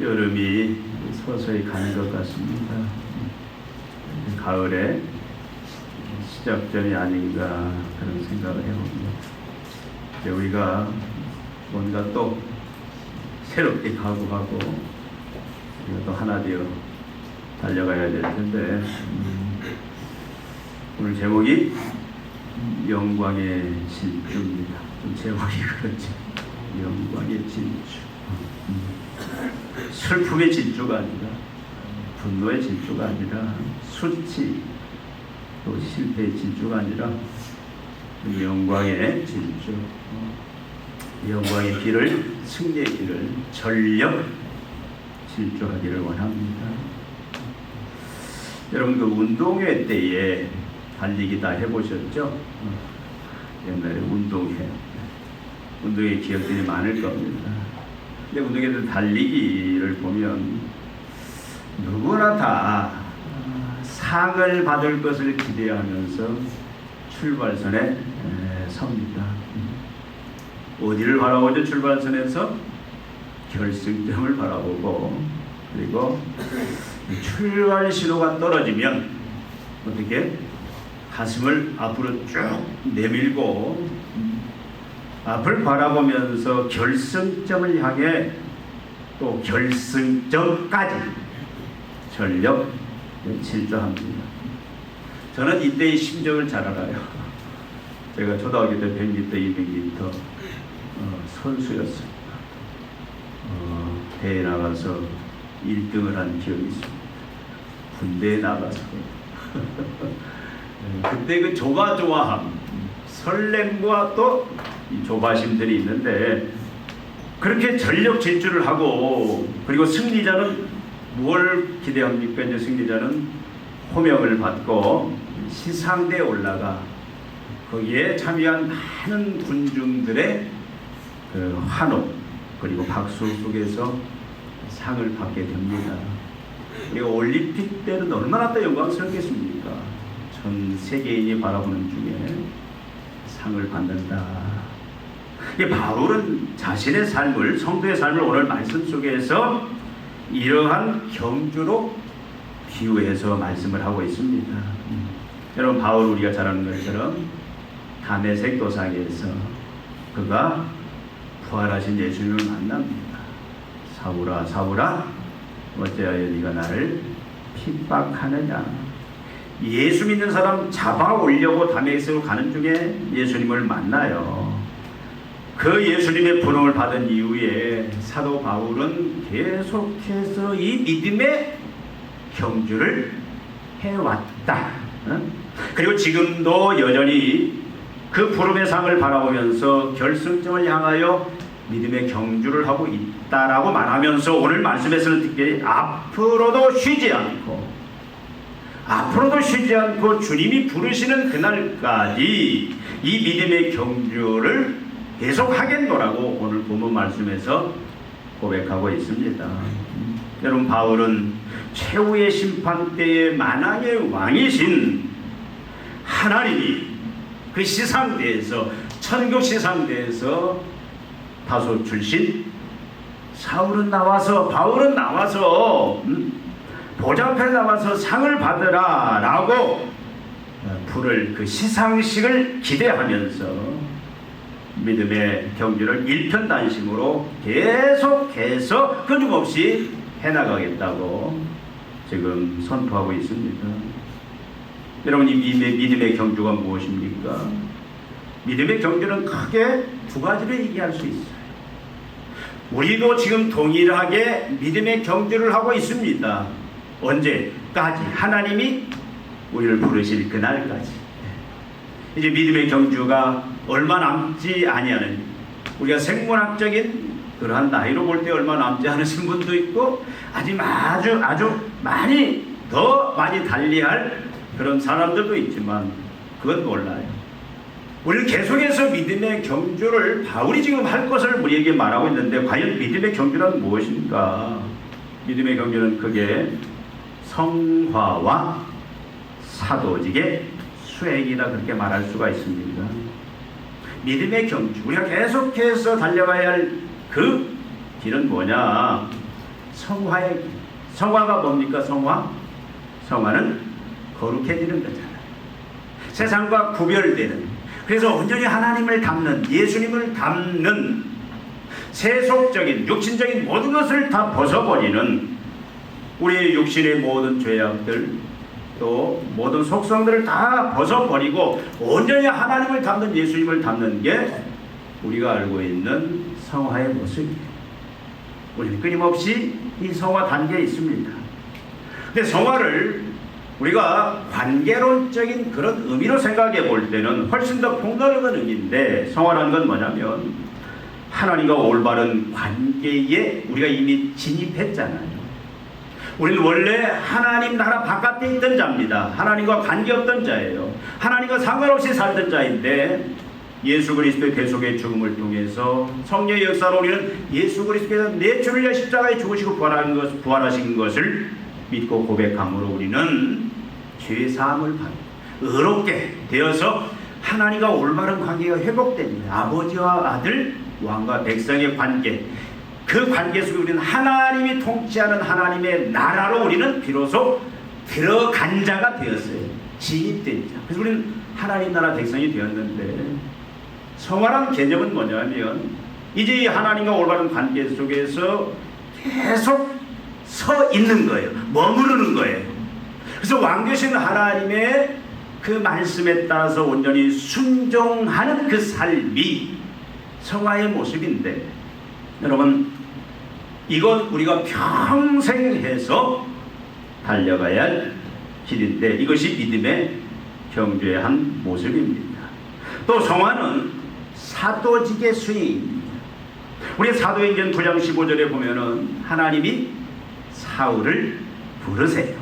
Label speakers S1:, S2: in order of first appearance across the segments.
S1: 여름이 서서히 가는 것 같습니다. 가을의 시작점이 아닌가 그런 생각을 해봅니다. 이제 우리가 뭔가 또 새롭게 각오하고 우리가 또 하나 되어 달려가야 될 텐데 오늘 제목이 영광의 질주입니다. 좀 제목이 그렇죠. 영광의 질주. 슬픔의 질주가 아니라 분노의 질주가 아니라 수치 또 실패의 질주가 아니라 영광의 질주, 영광의 길을, 승리의 길을 전력 질주하기를 원합니다. 여러분 그 운동회 때에 달리기 다 해보셨죠? 옛날에 운동회 기억들이 많을 겁니다. 근데 운동회들 달리기를 보면 누구나 다 상을 받을 것을 기대하면서 출발선에 섭니다. 어디를 바라보죠? 출발선에서 결승점을 바라보고, 그리고 출발 신호가 떨어지면 어떻게 가슴을 앞으로 쭉 내밀고 앞을 바라보면서 결승점을 향해 또 결승점까지 전력 질주합니다. 저는 이때의 심정을 잘 알아요. 제가 초등학교 때 100m, 200m 선수였습니다. 대회에 나가서 1등을 한 기억이 있습니다. 군대에 나가서 그때 그 조마조마함, 설렘과 또 이 조바심들이 있는데 그렇게 전력 질주를 하고 그리고 승리자는 뭘 기대합니까? 이제 승리자는 호명을 받고 시상대에 올라가 거기에 참여한 많은 군중들의 그 환호 그리고 박수 속에서 상을 받게 됩니다. 그리고 올림픽 때는 얼마나 또 영광스럽겠습니까? 전 세계인이 바라보는 중에 상을 받는다. 바울은 자신의 삶을, 성도의 삶을 오늘 말씀 속에서 이러한 경주로 비유해서 말씀을 하고 있습니다. 여러분 바울 우리가 잘 아는 것처럼 다메섹 도상에서 그가 부활하신 예수님을 만납니다. 사울아 사울아 어찌하여 네가 나를 핍박하느냐. 예수 믿는 사람 잡아오려고 다메섹으로 가는 중에 예수님을 만나요. 그 예수님의 부름을 받은 이후에 사도 바울은 계속해서 이 믿음의 경주를 해왔다. 그리고 지금도 여전히 그 부름의 상을 바라보면서 결승점을 향하여 믿음의 경주를 하고 있다라고 말하면서 오늘 말씀에서는 특별히 앞으로도 쉬지 않고 주님이 부르시는 그날까지 이 믿음의 경주를 계속 하겠노라고 오늘 본문 말씀에서 고백하고 있습니다. 여러분 바울은 최후의 심판 때의 만왕의 왕이신 하나님이 그 시상대에서 천국 시상대에서 다소 출신 바울은 나와서 보좌 앞에 나와서 상을 받으라 라고 부를 그 시상식을 기대하면서 믿음의 경주를 일편단심으로 계속해서 끊임없이 해나가겠다고 지금 선포하고 있습니다. 여러분 이 믿음의 경주가 무엇입니까? 믿음의 경주는 크게 두 가지로 얘기할 수 있어요. 우리도 지금 동일하게 믿음의 경주를 하고 있습니다. 언제까지? 하나님이 우리를 부르실 그날까지. 이제 믿음의 경주가 얼마 남지 아니하는, 우리가 생물학적인 그러한 나이로 볼 때 얼마 남지 않으신 분도 있고 아주 많이 더 많이 달리할 그런 사람들도 있지만 그건 몰라요. 우리는 계속해서 믿음의 경주를 바울이 지금 할 것을 우리에게 말하고 있는데 과연 믿음의 경주란 무엇인가? 믿음의 경주는 크게 성화와 사도직의 수행이다 그렇게 말할 수가 있습니다. 믿음의 경주, 우리가 계속해서 달려가야 할 그 길은 뭐냐? 성화의 길. 성화가 뭡니까? 성화는 거룩해지는 거잖아요. 세상과 구별되는, 그래서 온전히 하나님을 닮는, 예수님을 닮는 세속적인 육신적인 모든 것을 다 벗어버리는, 우리의 육신의 모든 죄악들 또 모든 속성들을 다 벗어버리고 온전히 하나님을 닮는, 예수님을 닮는 게 우리가 알고 있는 성화의 모습이에요. 우리는 끊임없이 이 성화 단계에 있습니다. 근데 성화를 우리가 관계론적인 그런 의미로 생각해 볼 때는 훨씬 더 폭넓은 의미인데, 성화라는 건 뭐냐면 하나님과 올바른 관계에 우리가 이미 진입했잖아요. 우리는 원래 하나님 나라 바깥에 있던 자입니다. 하나님과 관계없던 자예요. 하나님과 상관없이 살던 자인데, 예수 그리스도의 대속의 죽음을 통해서 성령의 역사로 우리는 예수 그리스도께서 내 죄를 위하여 십자가에 죽으시고 부활하신 것을 믿고 고백함으로 우리는 죄사함을 받고 의롭게 되어서 하나님과 올바른 관계가 회복됩니다. 아버지와 아들, 왕과 백성의 관계, 그 관계 속에 우리는 하나님이 통치하는 하나님의 나라로 우리는 비로소 들어간 자가 되었어요. 진입된 자. 그래서 우리는 하나님 나라 백성이 되었는데, 성화란 개념은 뭐냐면 이제 이 하나님과 올바른 관계 속에서 계속 서 있는 거예요. 머무르는 거예요. 그래서 왕되신 하나님의 그 말씀에 따라서 온전히 순종하는 그 삶이 성화의 모습인데, 여러분, 이건 우리가 평생 해서 달려가야 할 길인데, 이것이 믿음의 경주의 한 모습입니다. 또 성화는 사도직의 수행입니다. 우리 사도행전 9장 15절에 보면은 하나님이 사울을 부르세요.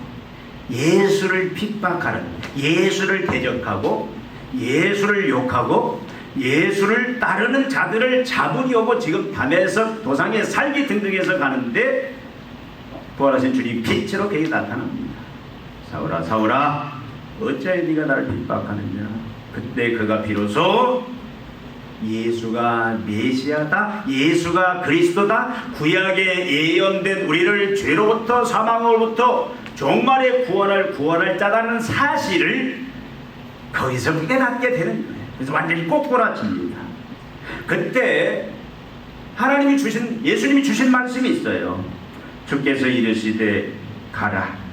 S1: 예수를 핍박하는, 예수를 대적하고 예수를 욕하고 예수를 따르는 자들을 잡으려고 지금 담에서 도상에 살기 등등해서 가는데, 부활하신 주님 빛으로 그에게 나타납니다. 사울아 사울아 어찌하여 네가 나를 핍박하느냐. 그때 그가 비로소 예수가 메시아다, 예수가 그리스도다, 구약에 예언된 우리를 죄로부터 사망으로부터 종말에 구원할 자라는 사실을 거기서 깨닫게 되는 거예요. 그래서 완전히 꼬꾸라집니다. 그때 하나님이 주신, 예수님이 주신 말씀이 있어요. 주께서 이르시되 가라.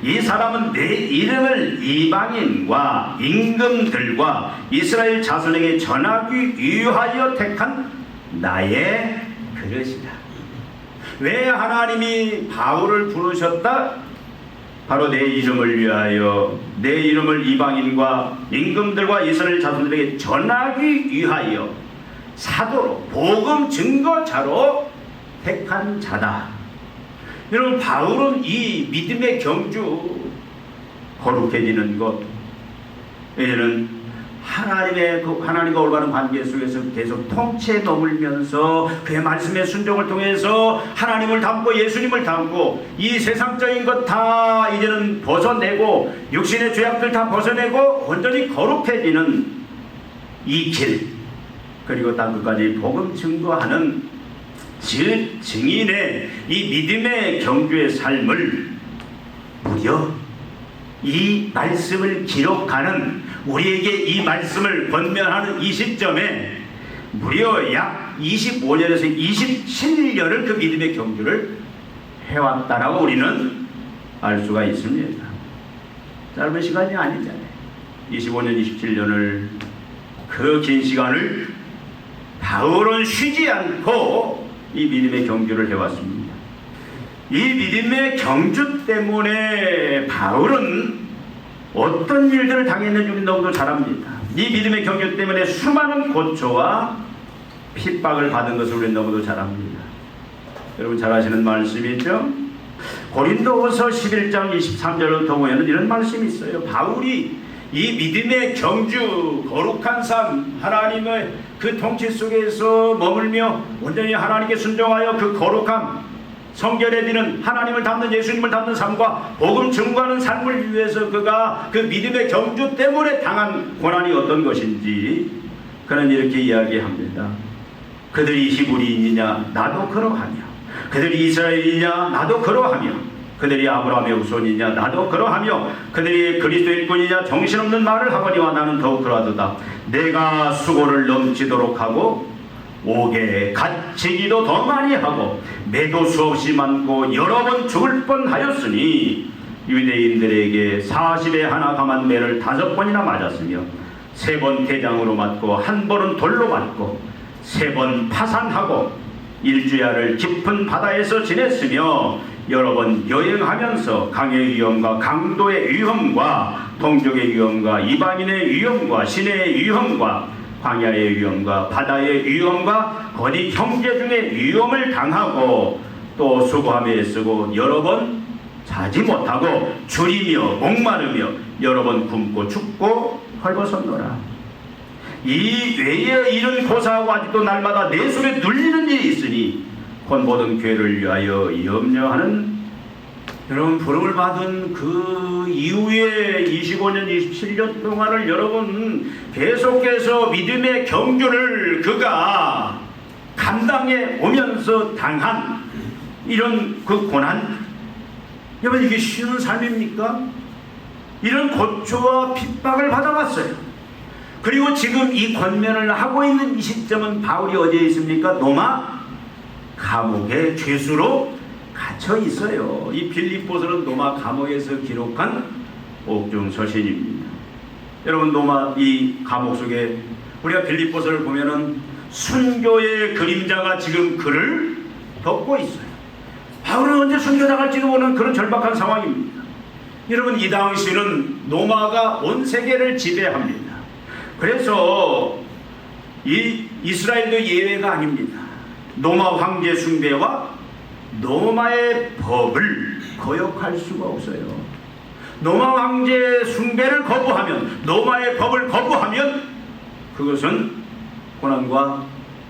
S1: 이 사람은 내 이름을 이방인과 임금들과 이스라엘 자손에게 전하기 위하여 택한 나의 그릇이다. 왜 하나님이 바울을 부르셨다? 바로 내 이름을 위하여, 내 이름을 이방인과 임금들과 이스라엘 자손들에게 전하기 위하여 사도로, 복음 증거자로 택한 자다. 여러분, 바울은 이 믿음의 경주, 거룩해지는 것, 이제는 하나님과 올바른 관계 속에서 계속 통치에 머물면서 그의 말씀의 순종을 통해서 하나님을 닮고 예수님을 닮고 이 세상적인 것 다 이제는 벗어내고 육신의 죄악들 다 벗어내고 온전히 거룩해지는 이 길, 그리고 땅끝까지 복음 증거하는 증인의 이 믿음의 경주의 삶을 무려 이 말씀을 기록하는, 우리에게 이 말씀을 권면하는 이 시점에 무려 약 25년에서 27년을 그 믿음의 경주를 해왔다라고 우리는 알 수가 있습니다. 짧은 시간이 아니잖아요. 25년, 27년을, 그 긴 시간을 바울은 쉬지 않고 이 믿음의 경주를 해왔습니다. 이 믿음의 경주 때문에 바울은 어떤 일들을 당했는지 우리 너무도 잘 압니다. 이 믿음의 경주 때문에 수많은 고초와 핍박을 받은 것을 우리 너무도 잘 압니다. 여러분 잘 아시는 말씀이죠? 고린도후서 11장 23절부터 보면 이런 말씀이 있어요. 바울이 이 믿음의 경주, 거룩한 삶, 하나님의 그 통치 속에서 머물며 온전히 하나님께 순종하여 그 거룩함, 성결해지는 하나님을 닮는, 예수님을 닮는 삶과 복음 증거하는 삶을 위해서 그가 그 믿음의 경주 때문에 당한 고난이 어떤 것인지 그는 이렇게 이야기합니다. 그들이 히브리인이냐? 나도 그러하냐? 그들이 이스라엘이냐 나도 그러하며 그들이 아브라함의 후손이냐 나도 그러하며 그들이 그리스도 일꾼이냐 정신없는 말을 하거니와 나는 더욱 그러하도다. 내가 수고를 넘치도록 하고 옥에 갇히기도 더 많이 하고 매도 수없이 많고 여러 번 죽을 뻔하였으니 유대인들에게 40에 하나 감한 매를 5번이나 맞았으며 3번 대장으로 맞고 1번은 돌로 맞고 3번 파산하고 일주야를 깊은 바다에서 지냈으며 여러 번 여행하면서 강의 위험과 강도의 위험과 동족의 위험과 이방인의 위험과 시내의 위험과 광야의 위험과 바다의 위험과 거디 형제 중에 위험을 당하고 또 수고하며 애쓰고 여러 번 자지 못하고 줄이며 목마르며 여러 번 굶고 춥고 헐벗었노라. 이 외에 이런 고사하고 아직도 날마다 내 손에 눌리는 일이 있으니 곧 모든 교회를 위하여 염려하는 여러분 부름을 받은 그 이후에 25년 27년 동안을 여러분 계속해서 믿음의 경주를 그가 감당해 오면서 당한 이런 그 고난, 여러분 이게 쉬운 삶입니까? 이런 고초와 핍박을 받아왔어요. 그리고 지금 이 권면을 하고 있는 이 시점은 바울이 어디에 있습니까? 로마 감옥의 죄수로 갇혀 있어요. 이 빌립보서는 로마 감옥에서 기록한 옥중 서신입니다. 여러분 로마 이 감옥 속에 우리가 빌립보서를 보면은 순교의 그림자가 지금 그를 덮고 있어요. 바울은 언제 순교당할지도 모르는 그런 절박한 상황입니다. 여러분 이 당시는 로마가 온 세계를 지배합니다. 그래서 이 이스라엘도 예외가 아닙니다. 로마 황제 숭배와 로마의 법을 거역할 수가 없어요. 로마 황제 숭배를 거부하면, 로마의 법을 거부하면 그것은 고난과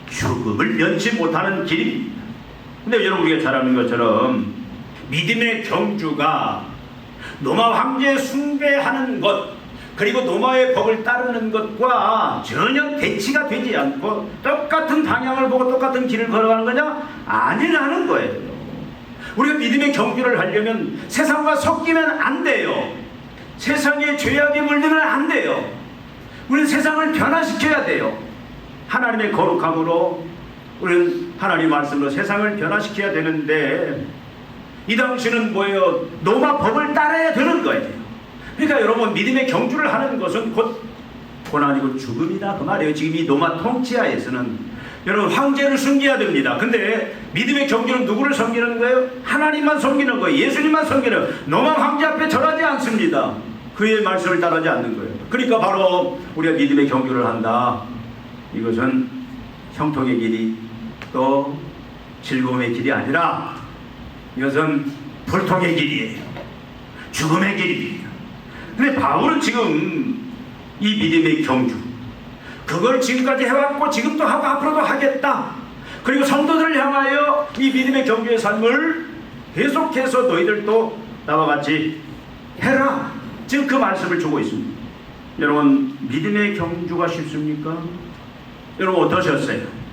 S1: 죽음을 면치 못하는 길입니다. 근데 여러분 우리가 잘 아는 것처럼 믿음의 경주가 로마 황제 숭배하는 것 그리고 로마의 법을 따르는 것과 전혀 대치가 되지 않고 똑같은 방향을 보고 똑같은 길을 걸어가는 거냐? 아니라는 거예요. 우리가 믿음의 경주를 하려면 세상과 섞이면 안 돼요. 세상의 죄악에 물들면 안 돼요. 우리는 세상을 변화시켜야 돼요. 하나님의 거룩함으로 우리는 하나님 말씀으로 세상을 변화시켜야 되는데 이 당시는 뭐예요? 로마 법을 따라야 되는 거예요. 그러니까 여러분 믿음의 경주를 하는 것은 곧 고난이고 죽음이다 그 말이에요. 지금 이 로마 통치하에서는 여러분 황제를 섬겨야 됩니다. 근데 믿음의 경주는 누구를 섬기는 거예요? 하나님만 섬기는 거예요. 예수님만 섬기는 거예요. 로마 황제 앞에 절하지 않습니다. 그의 말씀을 따르지 않는 거예요. 그러니까 바로 우리가 믿음의 경주를 한다. 이것은 형통의 길이 또 즐거움의 길이 아니라 이것은 불통의 길이에요. 죽음의 길입니다. 근데 바울은 지금 이 믿음의 경주 그걸 지금까지 해왔고 지금도 하고 앞으로도 하겠다. 그리고 성도들을 향하여 이 믿음의 경주의 삶을 계속해서 너희들도 나와 같이 해라. 지금 그 말씀을 주고 있습니다. 여러분 믿음의 경주가 쉽습니까? 여러분 어떠셨어요?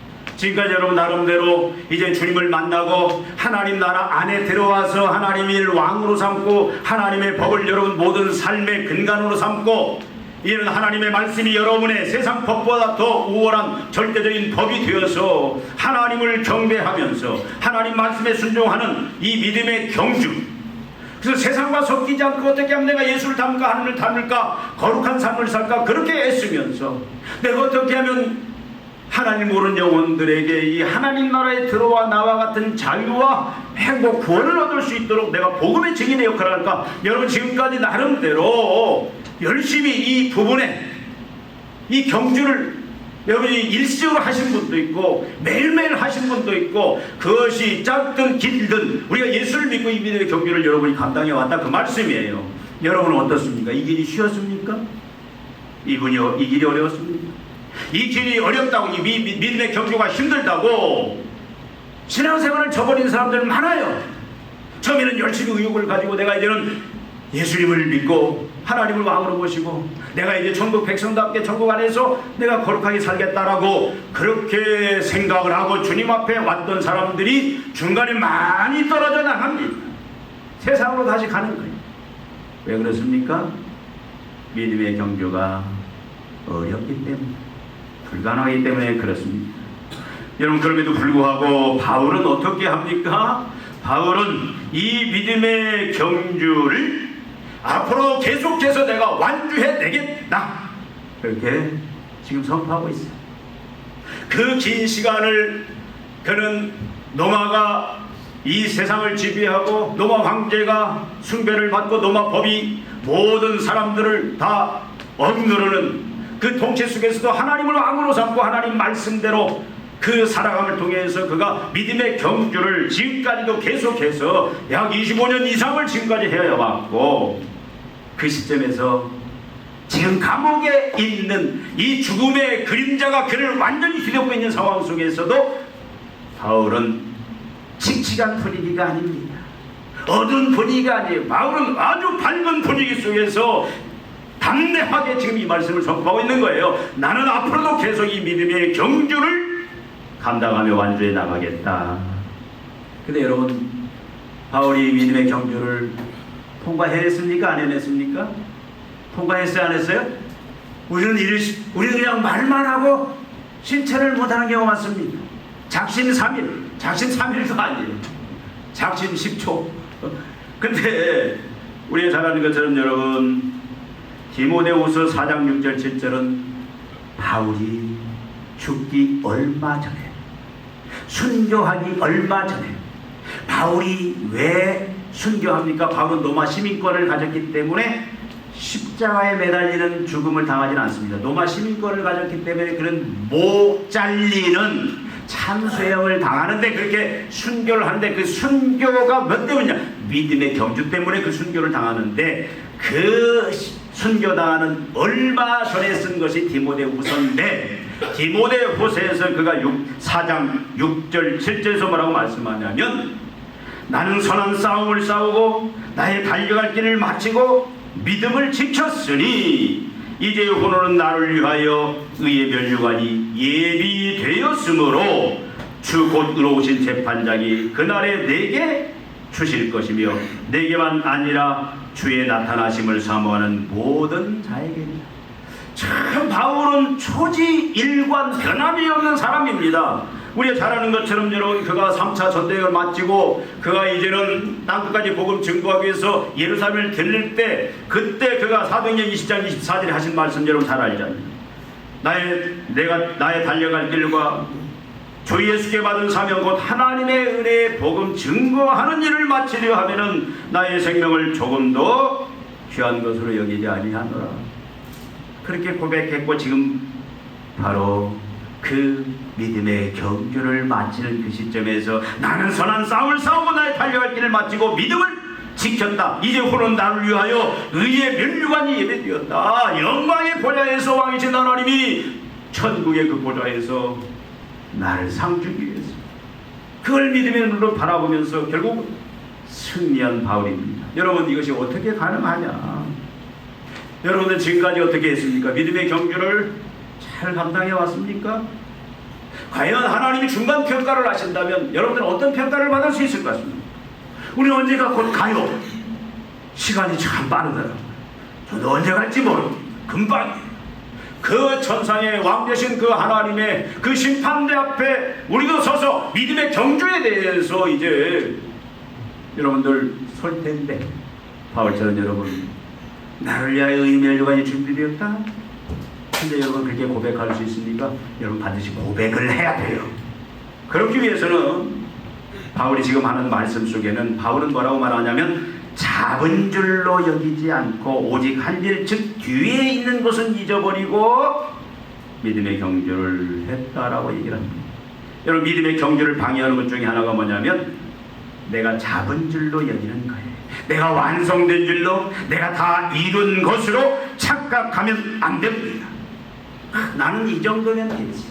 S1: 지금까지 여러분 나름대로 이제 주님을 만나고 하나님 나라 안에 들어와서 하나님을 왕으로 삼고 하나님의 법을 여러분 모든 삶의 근간으로 삼고 이는 하나님의 말씀이 여러분의 세상 법보다 더 우월한 절대적인 법이 되어서 하나님을 경배하면서 하나님 말씀에 순종하는 이 믿음의 경주. 그래서 세상과 섞이지 않고 어떻게 하면 내가 예수를 닮을까 하나님을 닮을까 거룩한 삶을 살까 그렇게 애쓰면서 내가 어떻게 하면 하나님 모르는 영혼들에게 이 하나님 나라에 들어와 나와 같은 자유와 행복 구원을 얻을 수 있도록 내가 복음의 증인의 역할을 할까. 여러분 지금까지 나름대로 열심히 이 부분에 이 경주를 여러분이 일시적으로 하신 분도 있고 매일매일 하신 분도 있고 그것이 짧든 길든 우리가 예수를 믿고 이 믿음의 경주를 여러분이 감당해 왔다 그 말씀이에요. 여러분은 어떻습니까? 이 길이 쉬웠습니까? 이 길이 어려웠습니까? 이 길이 어렵다고 이 믿음의 경주가 힘들다고 신앙생활을 저버린 사람들 많아요. 처음에는 열심히 의욕을 가지고 내가 이제는 예수님을 믿고 하나님을 왕으로 모시고 내가 이제 천국 백성답게 천국 안에서 내가 거룩하게 살겠다라고 그렇게 생각을 하고 주님 앞에 왔던 사람들이 중간에 많이 떨어져 나갑니다. 세상으로 다시 가는 거예요. 왜 그렇습니까? 믿음의 경주가 어렵기 때문에, 불가능하기 때문에 그렇습니다. 여러분, 그럼에도 불구하고 바울은 어떻게 합니까? 바울은 이 믿음의 경주를 앞으로 계속해서 내가 완주해내겠다, 그렇게 지금 선포하고 있어요. 그 긴 시간을 그는 로마가 이 세상을 지배하고 로마 황제가 숭배를 받고 로마 법이 모든 사람들을 다 억누르는 그 통치 속에서도 하나님을 왕으로 삼고 하나님 말씀대로 그 살아감을 통해서 그가 믿음의 경주를 지금까지도 계속해서 약 25년 이상을 지금까지 해왔고, 그 시점에서 지금 감옥에 있는 이 죽음의 그림자가 그를 완전히 휘덮고 있는 상황 속에서도 바울은 칙칙한 분위기가 아닙니다. 어두운 분위기가 아니에요. 바울은 아주 밝은 분위기 속에서 담대하게 지금 이 말씀을 선포하고 있는 거예요. 나는 앞으로도 계속 이 믿음의 경주를 감당하며 완주해 나가겠다. 근데 여러분, 바울이 믿음의 경주를 통과해냈습니까? 안 해냈습니까? 통과했어요? 안 했어요? 우리는 그냥 말만 하고 실천을 못하는 경우가 많습니다. 작심 3일, 작심 3일도 아니에요. 작심 10초. 근데 우리가 잘 아는 것처럼 여러분, 디모데후서 4장 6절 7절은 바울이 죽기 얼마 전에, 순교하기 얼마 전에, 바울이 왜 순교합니까? 바울은 로마 시민권을 가졌기 때문에 십자가에 매달리는 죽음을 당하지는 않습니다. 로마 시민권을 가졌기 때문에 그런 목 잘리는 참수형을 당하는데, 그렇게 순교를 하는데, 그 순교가 몇 때문이냐? 믿음의 경주 때문에 그 순교를 당하는데, 그 순교당하는 얼마 전에 쓴 것이 디모데후서인데, 디모데후서에서 그가 4장 6절 7절에서 뭐라고 말씀하냐면, 나는 선한 싸움을 싸우고 나의 달려갈 길을 마치고 믿음을 지켰으니 이제 오늘은 나를 위하여 의의 면류관이 예비되었으므로 주 곧 의로우신 재판장이 그날에 내게 주실 것이며 내게만 아니라 주의 나타나심을 사모하는 모든 자에게입니다. 참 바울은 초지일관 변함이 없는 사람입니다. 우리가 잘 아는 것처럼 여러분, 그가 3차 전대회를 마치고 그가 이제는 땅끝까지 복음 증거하기 위해서 예루살렘을 들릴 때, 그때 그가 사도행전 20장 24절에 하신 말씀 여러분 잘 알잖아요. 나의 달려갈 길과 주 예수께 받은 사명 곧 하나님의 은혜의 복음 증거하는 일을 마치려 하면은 나의 생명을 조금도 귀한 것으로 여기지 아니하노라. 그렇게 고백했고, 지금 바로 그 믿음의 경주를 마치는 그 시점에서 나는 선한 싸움을 싸우고 나의 달려갈 길을 마치고 믿음을 지켰다. 이제 후는 나를 위하여 의의 면류관이 예배되었다. 영광의 보좌에서 왕이신 하나님이 천국의 그 보좌에서 나를 상주기 위해서 그걸 믿음의 눈으로 바라보면서 결국 승리한 바울입니다. 여러분, 이것이 어떻게 가능하냐? 여러분들 지금까지 어떻게 했습니까? 믿음의 경주를 잘 감당해 왔습니까? 과연 하나님이 중간 평가를 하신다면 여러분들은 어떤 평가를 받을 수 있을 것 같습니까? 우리 언제가 곧 가요? 시간이 참 빠르더라고요. 저도 언제 갈지 모르고 금방 그 천상의 왕 되신 그 하나님의 그 심판대 앞에 우리도 서서 믿음의 경주에 대해서 이제 여러분들 설 텐데, 바울처럼 여러분, 나를 위하여 의의 면류관이 준비되었다. 근데 여러분 그렇게 고백할 수 있습니까? 여러분 반드시 고백을 해야 돼요. 그렇기 위해서는 바울이 지금 하는 말씀 속에는 바울은 뭐라고 말하냐면, 잡은 줄로 여기지 않고 오직 한 일, 즉 뒤에 있는 것은 잊어버리고 믿음의 경주를 했다라고 얘기를 합니다. 여러분, 믿음의 경주를 방해하는 것 중에 하나가 뭐냐면, 내가 잡은 줄로 여기는 거예요. 내가 완성된 줄로, 내가 다 이룬 것으로 착각하면 안 됩니다. 나는 이 정도면 되지.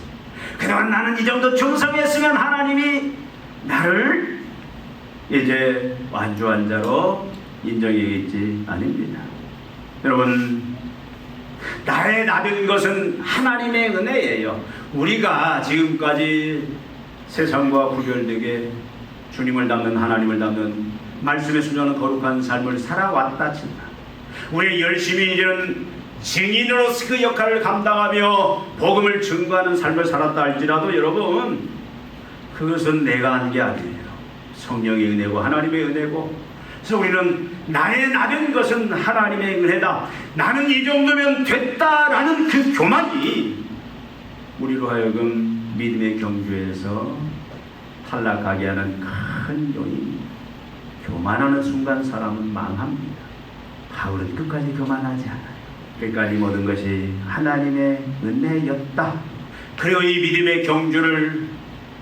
S1: 그동안 나는 이 정도 충성했으면 하나님이 나를 이제 완주한 자로 인정이겠지? 아닙니다. 여러분, 나의 나된 것은 하나님의 은혜예요. 우리가 지금까지 세상과 구별되게 주님을 닮는, 하나님을 닮는 말씀에 순종하는 거룩한 삶을 살아왔다 치나 우리 열심히 이제는 증인으로서 그 역할을 감당하며 복음을 증거하는 삶을 살았다 할지라도 여러분, 그것은 내가 한 게 아니에요. 성령의 은혜고 하나님의 은혜고. 그래서 우리는 나의 나된 것은 하나님의 은혜다, 나는 이 정도면 됐다라는 그 교만이 우리로 하여금 믿음의 경주에서 탈락하게 하는 큰 요인입니다. 교만하는 순간 사람은 망합니다. 바울은 끝까지 교만하지 않아요. 끝까지 모든 것이 하나님의 은혜였다. 그리고 이 믿음의 경주를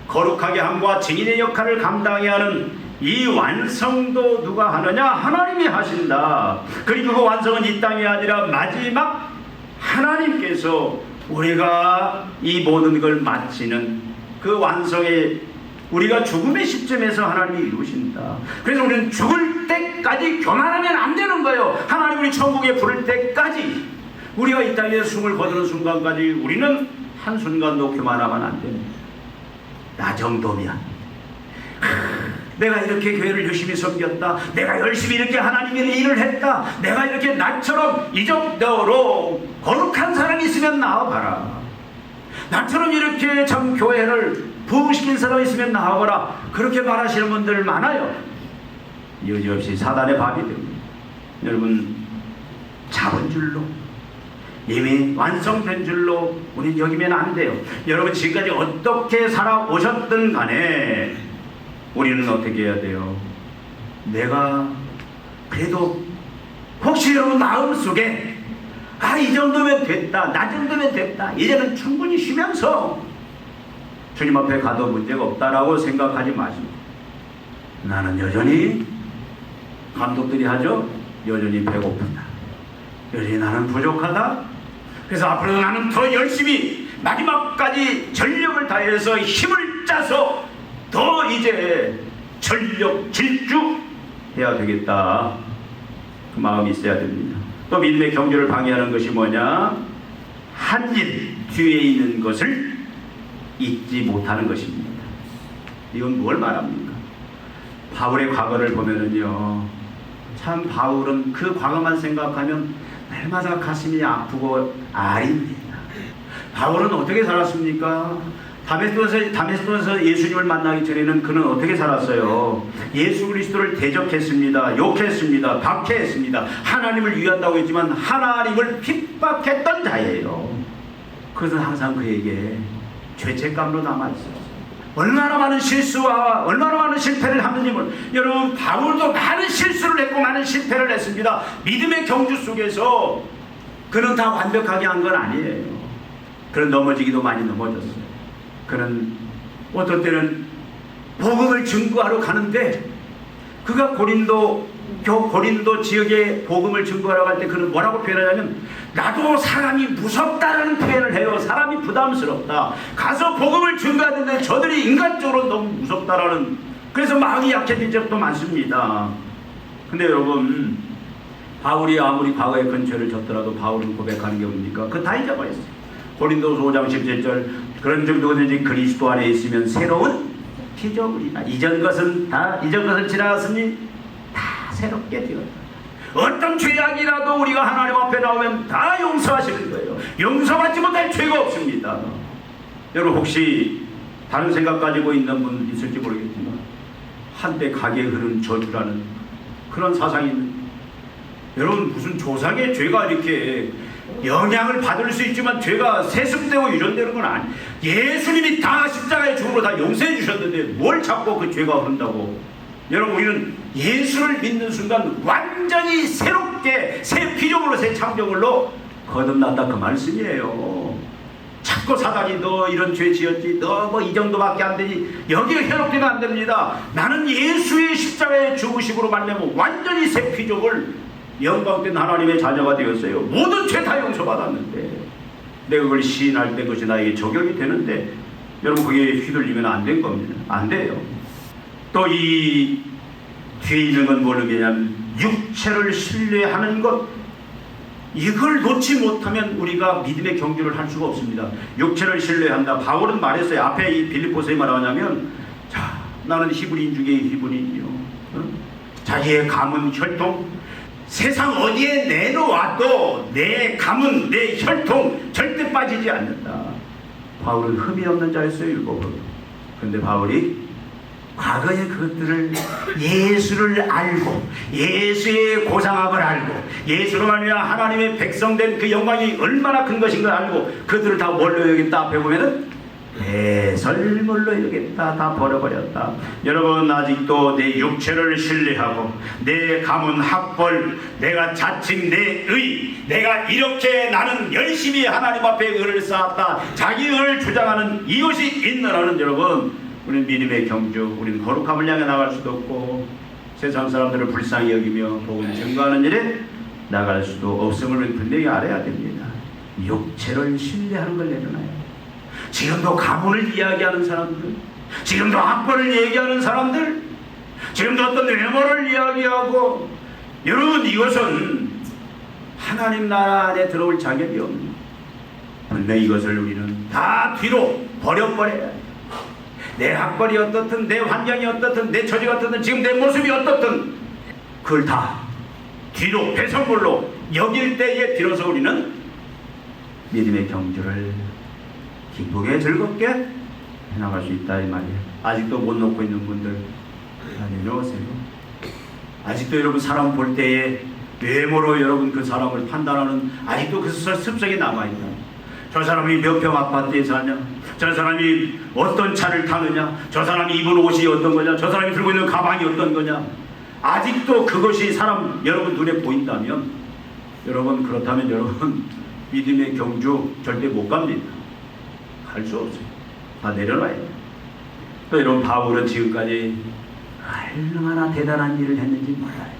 S1: 거룩하게 함과 증인의 역할을 감당해야 하는 이 완성도 누가 하느냐? 하나님이 하신다. 그리고 그 완성은 이 땅이 아니라 마지막 하나님께서 우리가 이 모든 걸 마치는 그 완성에 우리가 죽음의 시점에서 하나님이 이루신다. 그래서 우리는 죽을 때까지 교만하면 안 되는 거예요. 하나님 우리 천국에 부를 때까지, 우리가 이 땅에 숨을 거두는 순간까지 우리는 한순간도 교만하면 안 됩니다. 나 정도면 내가 이렇게 교회를 열심히 섬겼다, 내가 열심히 이렇게 하나님의 일을 했다, 내가 이렇게 나처럼 이 정도로 거룩한 사람이 있으면 나와봐라, 나처럼 이렇게 참 교회를 부흥시킨 사람이 있으면 나와봐라, 그렇게 말하시는 분들 많아요. 여지없이 사단의 밥이 됩니다. 여러분, 잡은 줄로, 이미 완성된 줄로 우린 여기면 안 돼요. 여러분, 지금까지 어떻게 살아오셨든 간에 우리는 어떻게 해야 돼요? 내가 그래도 혹시 여러분 마음속에 이 정도면 됐다, 나 정도면 됐다, 이제는 충분히 쉬면서 주님 앞에 가도 문제가 없다라고 생각하지 마십니다. 나는 여전히, 감독들이 하죠, 여전히 배고프다, 여전히 나는 부족하다. 그래서 앞으로도 나는 더 열심히 마지막까지 전력을 다해서 힘을 짜서 더 이제 전력 질주 해야 되겠다, 그 마음이 있어야 됩니다. 또 믿음의 경주를 방해하는 것이 뭐냐? 한 일 뒤에 있는 것을 잊지 못하는 것입니다. 이건 뭘 말합니까? 바울의 과거를 보면은요, 참 바울은 그 과거만 생각하면 날마다 가슴이 아프고 아립니다. 바울은 어떻게 살았습니까? 다메섹에서 예수님을 만나기 전에는 그는 어떻게 살았어요? 예수 그리스도를 대적했습니다. 욕했습니다. 박해했습니다. 하나님을 위한다고 했지만 하나님을 핍박했던 자예요. 그것은 항상 그에게 죄책감으로 남아있었어요. 얼마나 많은 실수와 얼마나 많은 실패를 하느님을, 여러분, 바울도 많은 실수를 했고 많은 실패를 했습니다. 믿음의 경주 속에서 그는 다 완벽하게 한 건 아니에요. 그는 넘어지기도 많이 넘어졌어요. 그는 어떤 때는 복음을 증거하러 가는데, 그가 고린도 지역에 복음을 증거하러 갈 때 그는 뭐라고 표현하냐면, 나도 사람이 무섭다라는 표현을 해요. 사람이 부담스럽다, 가서 복음을 증거하는데 저들이 인간적으로 너무 무섭다라는, 그래서 마음이 약해진 적도 많습니다. 근데 여러분, 바울이 아무리 과거에 큰 죄를 졌더라도 바울은 고백하는 게 뭡니까? 그거 다 잊어버렸어요. 고린도서 5장 17절, 그런 정도든지 그리스도 안에 있으면 새로운 피조물이다. 이전 것은 지나갔으니 다 새롭게 되었다. 어떤 죄악이라도 우리가 하나님 앞에 나오면 다 용서하시는 거예요. 용서받지 못할 죄가 없습니다. 여러분, 혹시 다른 생각 가지고 있는 분 있을지 모르겠지만 한때 가게에 흐르는 저주라는 그런 사상이 있는, 여러분, 무슨 조상의 죄가 이렇게 영향을 받을 수 있지만 죄가 세습되고 유전되는 건 아니에요. 예수님이 다 십자가의 죽음으로 다 용서해 주셨는데 뭘 자꾸 그 죄가 흐른다고. 여러분, 우리는 예수를 믿는 순간 완전히 새롭게 새 피조물로, 새 창조물로 거듭났다, 그 말씀이에요. 자꾸 사단이 너 이런 죄 지었지, 너 뭐 이 정도밖에 안 되니, 여기에 현혹되면 안 됩니다. 나는 예수의 십자가의 죽으심으로 말미암아 완전히 새 피조물, 영광된 하나님의 자녀가 되었어요. 모든 죄 다 용서받았는데 내가 그걸 시인할 때 그것이 나에게 적용이 되는데, 여러분, 그게 휘둘리면 안 된 겁니다. 안 돼요. 또 이 뒤에 있는 건 모르겠냐면 육체를 신뢰하는 것, 이걸 놓지 못하면 우리가 믿음의 경주를 할 수가 없습니다. 육체를 신뢰한다. 바울은 말했어요. 앞에 이 빌립보서에 말하냐면, 자, 나는 히브리인 중에 히브리인이요. 자기의 감은 혈통, 세상 어디에 내놓아도 내 감은, 내 혈통 절대 빠지지 않는다. 바울은 흠이 없는 자였어요, 율법으로. 그런데 바울이 과거의 그것들을, 예수를 알고 예수의 고상함을 알고 예수로 말미암아 하나님의 백성된 그 영광이 얼마나 큰 것인가 알고 그들을 다 뭘로 여겼다? 앞에 보면은 배설물로 여겼다. 다 버려버렸다. 여러분, 아직도 내 육체를 신뢰하고 내 가문 학벌, 내가 자칭 내 의, 내가 이렇게 나는 열심히 하나님 앞에 의를 쌓았다, 자기 의를 주장하는 이것이 있느라는, 여러분, 우리는 믿음의 경주, 우리는 거룩함을 향해 나갈 수도 없고 세상 사람들을 불쌍히 여기며 복음 증거하는 일에 나갈 수도 없음을 우리는 분명히 알아야 됩니다. 육체를 신뢰하는 걸 내려놔요. 지금도 가문을 이야기하는 사람들, 지금도 학벌을 얘기하는 사람들, 지금도 어떤 외모를 이야기하고, 여러분, 이것은 하나님 나라 안에 들어올 자격이 없는, 분명히 이것을 우리는 다 뒤로 버려버려야 해요. 내 학벌이 어떻든, 내 환경이 어떻든, 내 처지가 어떻든, 지금 내 모습이 어떻든, 그걸 다 뒤로 배설물로 여길 때에 비로소 우리는 믿음의 경주를 기쁘게 즐겁게 해나갈 수 있다, 이 말이에요. 아직도 못 놓고 있는 분들, 내려오세요. 아직도 여러분 사람 볼 때에 외모로 여러분 그 사람을 판단하는, 아직도 그 습성이 남아있다. 저 사람이 몇 평 아파트에 사냐, 저 사람이 어떤 차를 타느냐, 저 사람이 입은 옷이 어떤 거냐, 저 사람이 들고 있는 가방이 어떤 거냐, 아직도 그것이 사람 여러분 눈에 보인다면, 여러분, 그렇다면 여러분 믿음의 경주 절대 못 갑니다. 할 수 없어요. 다 내려놔야 돼요. 또 여러분, 바울은 지금까지 얼마나 대단한 일을 했는지 몰라요.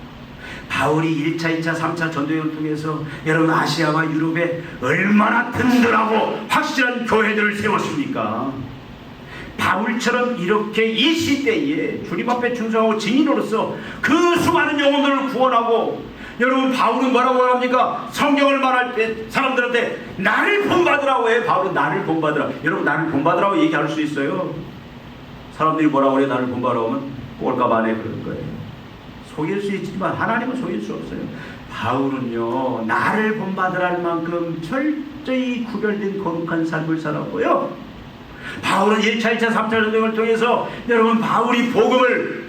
S1: 바울이 1차, 2차, 3차 전도여행을 통해서 여러분 아시아와 유럽에 얼마나 든든하고 확실한 교회들을 세웠습니까? 바울처럼 이렇게 이 시대에 주님 앞에 충성하고 증인으로서 그 수많은 영혼들을 구원하고, 여러분, 바울은 뭐라고 합니까? 성경을 말할 때 사람들한테 나를 본받으라고 해. 바울은 나를 본받으라. 여러분, 나를 본받으라고 얘기할 수 있어요? 사람들이 뭐라고 그래? 나를 본받으라고 하면 꼴값 안 해, 그럴 거예요. 속일 수 있지만 하나님은 속일 수 없어요. 바울은요, 나를 본받으라는 만큼 철저히 구별된 거룩한 삶을 살았고요. 바울은 1차, 2차, 3차 전쟁을 통해서 여러분, 바울이 복음을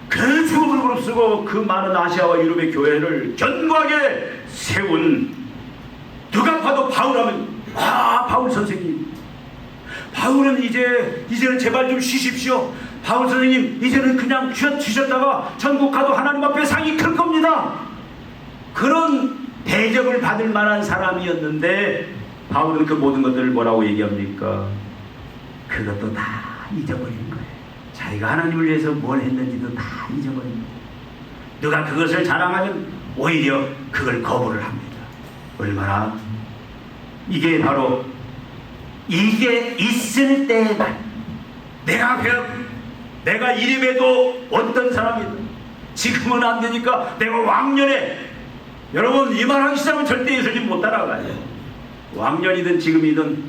S1: 그 죽음을 무릅쓰고 그 많은 아시아와 유럽의 교회를 견고하게 세운, 누가 봐도 바울하면, 아, 바울 선생님, 바울은 이제는 제발 좀 쉬십시오. 바울 선생님, 이제는 그냥 쉬셨다가 천국 가도 하나님 앞에 상이 클 겁니다. 그런 대접을 받을 만한 사람이었는데, 바울은 그 모든 것들을 뭐라고 얘기합니까? 그것도 다 잊어버린 거예요. 자기가 하나님을 위해서 뭘 했는지도 다 잊어버린 거예요. 누가 그것을 자랑하면 오히려 그걸 거부를 합니다. 얼마나, 이게 바로, 이게 있을 때만, 내가 이름에도 어떤 사람이든 지금은 안 되니까 내가 왕년에, 여러분, 이 말 하기 시작하면 절대 예수님 못 따라가요. 왕년이든 지금이든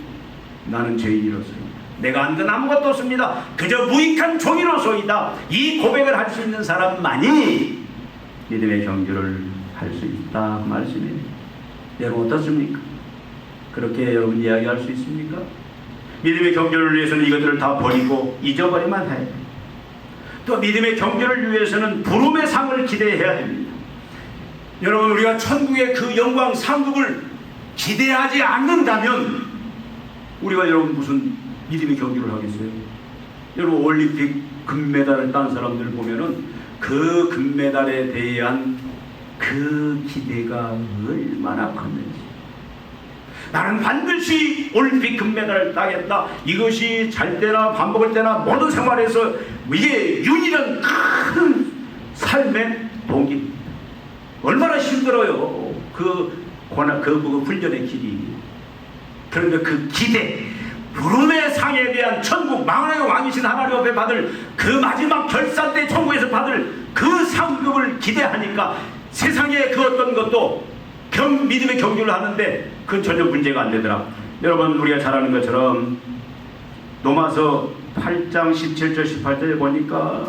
S1: 나는 죄인이로서 내가 안 된 아무것도 없습니다. 그저 무익한 종이로소이다. 이 고백을 할 수 있는 사람만이 믿음의 경주를 할 수 있다, 그 말씀이에요. 여러분, 어떻습니까? 그렇게 여러분 이야기할 수 있습니까? 믿음의 경주를 위해서는 이것들을 다 버리고 잊어버리면 해요. 또 믿음의 경주를 위해서는 부름의 상을 기대해야 됩니다. 여러분, 우리가 천국의 그 영광 상급을 기대하지 않는다면 우리가 여러분 무슨 믿음의 경주를 하겠어요? 여러분, 올림픽 금메달을 딴 사람들 보면은 그 금메달에 대한 그 기대가 얼마나 컸는지, 나는 반드시 올림픽 금메달을 따겠다, 이것이 잘 때나 밥 먹을 때나 모든 생활에서 이게 유일한 큰 삶의 동기입니다. 얼마나 힘들어요, 그 훈련의 길이. 그런데 그 기대, 부름의 상에 대한 천국 만왕의 왕이신 하나님 앞에 받을 그 마지막 결산 때 천국에서 받을 그 상급을 기대하니까 세상에 그 어떤 것도 믿음의 경주를 하는데 그건 전혀 문제가 안 되더라. 여러분, 우리가 잘 아는 것처럼 로마서 8장 17절 18절에 보니까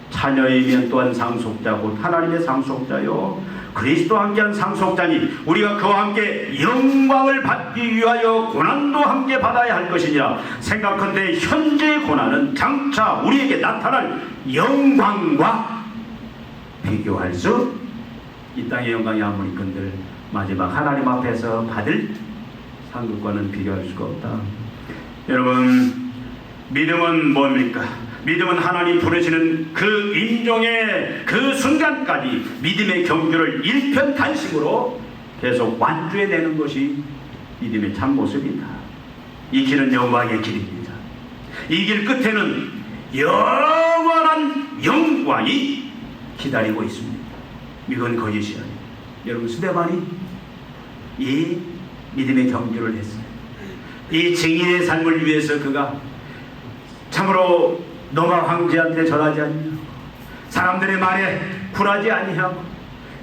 S1: 자녀이면 또한 상속자 곧 하나님의 상속자요 그리스도와 함께한 상속자니 우리가 그와 함께 영광을 받기 위하여 고난도 함께 받아야 할 것이니라. 생각컨대 현재의 고난은 장차 우리에게 나타날 영광과 비교할 수 이 땅의 영광이 아무리 큰들 마지막 하나님 앞에서 받을 상급과는 비교할 수가 없다. 여러분, 믿음은 뭡니까? 믿음은 하나님 부르시는 그 임종의 그 순간까지 믿음의 경주를 일편단심으로 계속 완주해내는 것이 믿음의 참모습이다. 이 길은 영광의 길입니다. 이 길 끝에는 영원한 영광이 기다리고 있습니다. 이건 거짓이 아니에요. 여러분, 스데반이 이 믿음의 경주를 했어요. 이 증인의 삶을 위해서 그가 참으로 너가 황제한테 절하지 아니하고 사람들의 말에 굴하지 아니하고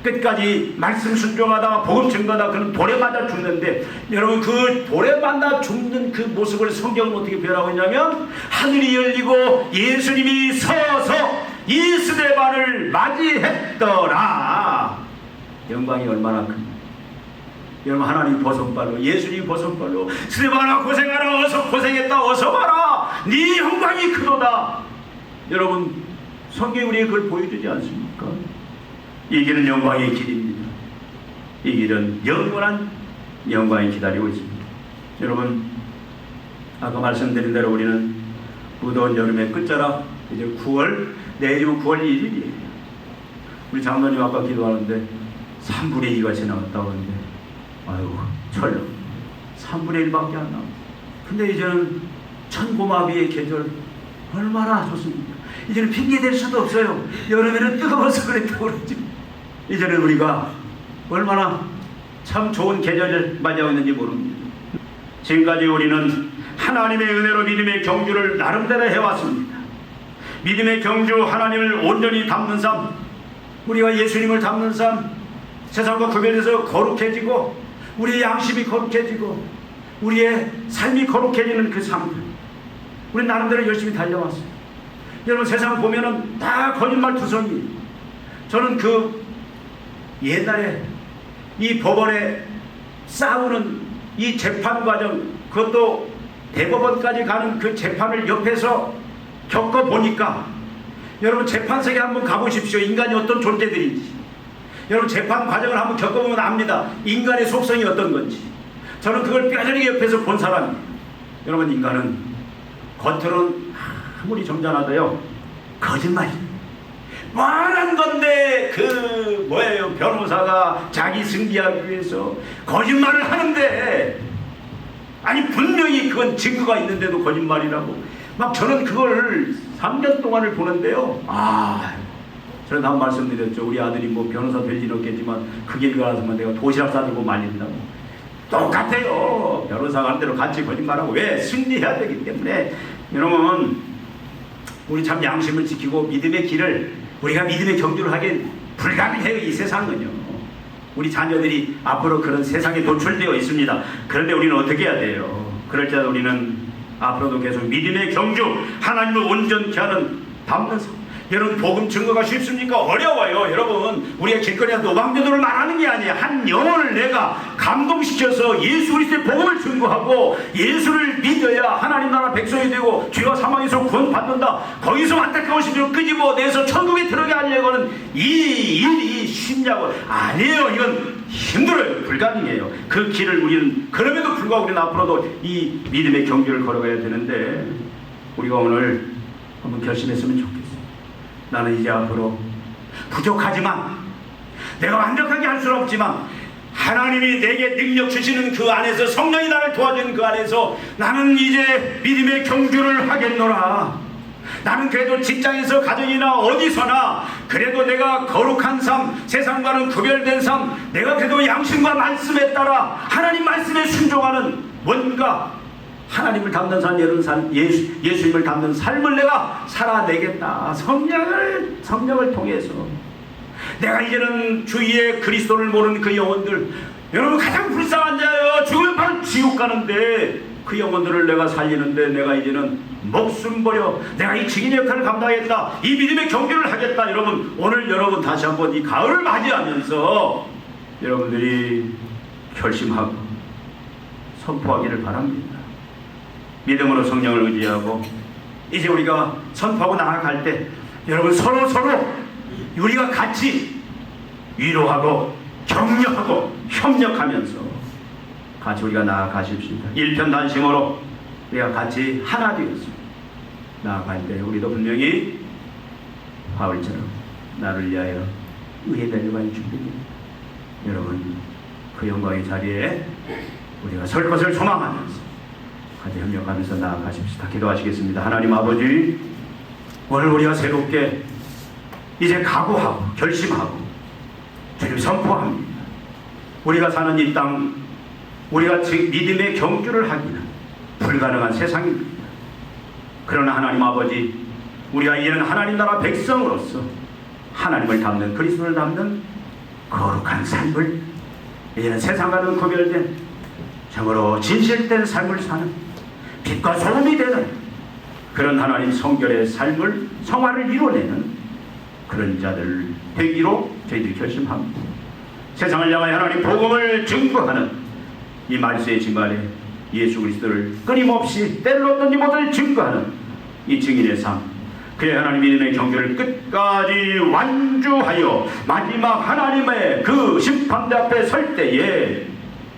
S1: 끝까지 말씀 순종하다가 복음 증거하다 그는 돌에 맞아 죽는데, 여러분, 그 돌에 맞아 죽는 그 모습을 성경은 어떻게 표현하고 있냐면 하늘이 열리고 예수님이 서서 이 스데반을 맞이했더라. 영광이 얼마나 큽니까? 여러분, 하나님 보선발로 예수님 보선발로 스데반아 고생하라 어서 고생했다 어서 봐라 네 영광이 크도다. 여러분, 성경이 우리에게 그걸 보여주지 않습니까? 이 길은 영광의 길입니다. 이 길은 영원한 영광이 기다리고 있습니다. 여러분, 아까 말씀드린 대로 우리는 무더운 여름의 끝자락 이제 9월, 내일이면 9월 1일이에요 우리 장로님 아까 기도하는데 3분의 2가 지나갔다고 하는데 아이고 철로 3분의 1밖에 안 남았어요. 근데 이제는 천고마비의 계절 얼마나 좋습니까? 이제는 핑계댈 수도 없어요. 여름에는 뜨거워서 그랬다고 그러지. 이제는 우리가 얼마나 참 좋은 계절을 맞이하고 있는지 모릅니다. 지금까지 우리는 하나님의 은혜로 믿음의 경주를 나름대로 해왔습니다. 믿음의 경주, 하나님을 온전히 닮는 삶, 우리가 예수님을 닮는 삶, 세상과 구별해서 거룩해지고 우리의 양심이 거룩해지고 우리의 삶이 거룩해지는 그 삶들, 우리 나름대로 열심히 달려왔어요. 여러분, 세상 보면은 다 거짓말 투성이. 저는 그 옛날에 이 법원에 싸우는 이 재판 과정, 그것도 대법원까지 가는 그 재판을 옆에서 겪어보니까, 여러분, 재판석에 한번 가보십시오. 인간이 어떤 존재들인지. 여러분, 재판 과정을 한번 겪어보면 압니다. 인간의 속성이 어떤 건지. 저는 그걸 뼈저리게 옆에서 본 사람이에요. 여러분, 인간은 겉으로는 아무리 점잖아도요 거짓말이에요. 말한 건데 그 뭐예요, 변호사가 자기 승리하기 위해서 거짓말을 하는데, 아니 분명히 그건 증거가 있는데도 거짓말이라고. 막 저는 그걸 3년 동안을 보는데요, 저는 한 말씀드렸죠. 우리 아들이 뭐 변호사 될 일 없겠지만 그 길 가서만 내가 도시락 싸들고 말린다고. 똑같아요. 변호사가 하는 대로 같이 거짓말하고. 왜? 승리해야 되기 때문에. 여러분, 우리 참 양심을 지키고 믿음의 길을, 우리가 믿음의 경주를 하긴 불가능해요. 이 세상은요. 우리 자녀들이 앞으로 그런 세상에 노출되어 있습니다. 그런데 우리는 어떻게 해야 돼요? 그럴 때 우리는 앞으로도 계속 믿음의 경주, 하나님을 온전케 하는 닮는 삶. 여러분, 복음 증거가 쉽습니까? 어려워요. 여러분, 우리가 길거리에서 노방전도를 말하는 게 아니에요. 한 영혼을 내가 감동시켜서 예수 그리스도의 복음을 증거하고 예수를 믿어야 하나님 나라 백성이 되고 죄와 사망에서 구원받는다. 거기서 안타까우신 줄 끄집어내서 천국에 들어가게 하려고 하는 이 일이 쉽냐고. 아니에요. 이건 힘들어요. 불가능해요. 그 길을 우리는, 그럼에도 불구하고 우리는 앞으로도 이 믿음의 경주를 걸어가야 되는데, 우리가 오늘 한번 결심했으면 좋겠어요. 나는 이제 앞으로 부족하지만, 내가 완벽하게 할 수는 없지만, 하나님이 내게 능력 주시는 그 안에서, 성령이 나를 도와주는 그 안에서 나는 이제 믿음의 경주를 하겠노라. 나는 그래도 직장에서 가정이나 어디서나 그래도 내가 거룩한 삶, 세상과는 구별된 삶, 내가 그래도 양심과 말씀에 따라 하나님 말씀에 순종하는 뭔가 하나님을 닮는 삶, 예수님을 닮는 삶을 내가 살아내겠다. 성령을 통해서 내가 이제는 주위에 그리스도를 모르는 그 영혼들, 여러분 가장 불쌍한 자예요. 죽으면 바로 지옥 가는데 그 영혼들을 내가 살리는데 내가 이제는 목숨 버려 내가 이 증인 역할을 감당하겠다. 이 믿음의 경주를 하겠다. 여러분 오늘 여러분 다시 한번 이 가을을 맞이하면서 여러분들이 결심하고 선포하기를 바랍니다. 믿음으로 성령을 의지하고 이제 우리가 선포하고 나아갈 때 여러분 서로 우리가 같이 위로하고 격려하고 협력하면서 같이 우리가 나아가십시다. 일편단심으로 우리가 같이 하나 되어서 나아갈 때 우리도 분명히 바울처럼 나를 위하여 의에 달려갈 준비입니다. 여러분 그 영광의 자리에 우리가 설 것을 소망하면서 같이 협력하면서 나아가십시다. 기도하시겠습니다. 하나님 아버지, 오늘 우리가 새롭게 이제 각오하고 결심하고 주님 선포합니다. 우리가 사는 이 땅, 우리가 믿음의 경주를 하기는 불가능한 세상입니다. 그러나 하나님 아버지, 우리가 이제는 하나님 나라 백성으로서 하나님을 닮는, 그리스도를 닮는 거룩한 삶을, 이제는 세상과는 구별된 정으로 진실된 삶을 사는 빛과 소금이 되는 그런 하나님 성결의 삶을, 성화를 이뤄내는 그런 자들 되기로 저희들이 결심합니다. 세상을 향하여 하나님 복음을 증거하는 이 말세의 지말에 예수 그리스도를 끊임없이 때를 얻든지 못을 증거하는 이 증인의 삶, 그의 하나님 믿음의 경주를 끝까지 완주하여 마지막 하나님의 그 심판대 앞에 설 때에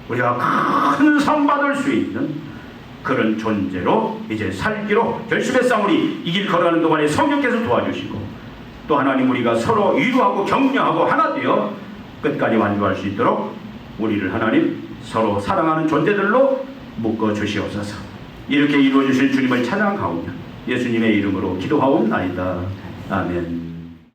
S1: 우리가 큰 상 받을 수 있는 그런 존재로 이제 살기로 결심했사오니 이 길 걸어가는 동안에 성령께서 도와주시고 또 하나님 우리가 서로 위로하고 격려하고 하나 되어 끝까지 완주할 수 있도록 우리를 하나님 서로 사랑하는 존재들로 묶어 주시옵소서. 이렇게 이루어 주실 주님을 찬양하오며 예수님의 이름으로 기도하옵나이다. 아멘.